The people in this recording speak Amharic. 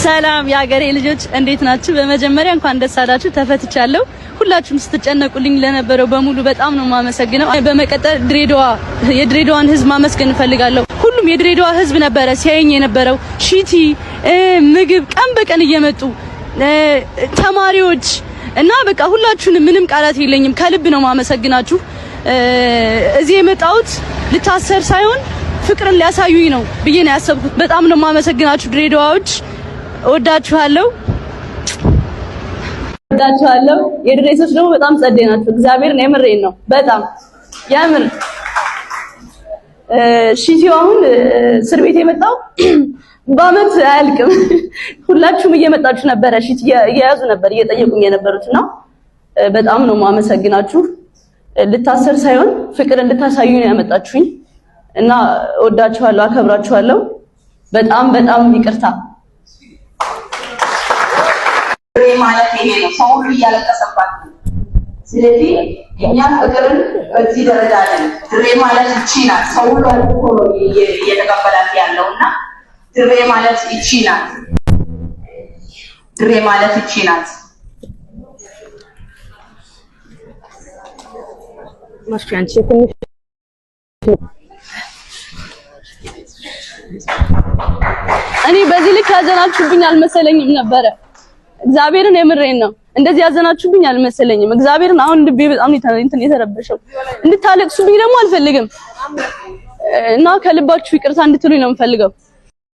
ሰላም የሀገሬ ልጆች እንዴት ናችሁ? በመጀመሪያ እንኳን ደስ አላችሁ። ተፈትቻለሁ። ሁላችሁም ስትጨነቁልኝ ለነበረው በሙሉ በጣም ነው የማመሰግነው። በመቀጠል የድሬዳዋን ህዝብ ማመስገን እፈልጋለሁ። ሁሉም የድሬዳዋ ህዝብ ነበረ ሲያየኝ የነበረው ሺቲ ምግብ ቀን በቀን እየመጡ ተማሪዎች እና በቃ ሁላችሁንም ምንም ቃላት የለኝም። ከልብ ነው ማመሰግናችሁ። እዚህ የመጣሁት ልታሰር ሳይሆን ፍቅርን ሊያሳዩኝ ነው ብዬ ነው ያሰብኩት። በጣም ነው ማመሰግናችሁ ድሬዳዋዎች። ወዳችኋለሁ። የድሬ ሰዎች ደግሞ በጣም ጸዴ ናቸው። እግዚአብሔርን የምሬን ነው። በጣም ያምር ሺቲው አሁን እስር ቤት የመጣው በአመት አያልቅም። ሁላችሁም እየመጣችሁ ነበረ ሺቲ እየያዙ ነበር እየጠየቁኝ የነበሩትና በጣም ነው ማመሰግናችሁ። ልታሰር ሳይሆን ፍቅር እንድታሳዩ ነው ያመጣችሁኝ እና ወዳችኋለሁ፣ አከብራችኋለሁ። በጣም ይቅርታ። ድሬ ማለት ይሄ ነው። ሰው ሁሉ እያለቀሰባት ነው። ስለዚህ እኛ ፍቅርን በዚህ ደረጃ አለን። ድሬ ማለት እቺ ናት። ሰው ሁሉ ሆኖ እየተቀበላት ያለውና ድሬ ማለት እቺ ናት። ድሬ ማለት እቺ ናት። ማሽካንቺ ትንሽ እኔ በዚህ ልክ ያዘናችሁብኝ አልመሰለኝም ነበረ። እግዚአብሔርን የምሬን ነው። እንደዚህ ያዘናችሁብኝ አልመሰለኝም። እግዚአብሔርን አሁን ልቤ በጣም እንትን የተረበሸው። እንድታለቅሱብኝ ደግሞ አልፈልግም እና ከልባችሁ ይቅርታ እንድትሉኝ ነው የምፈልገው።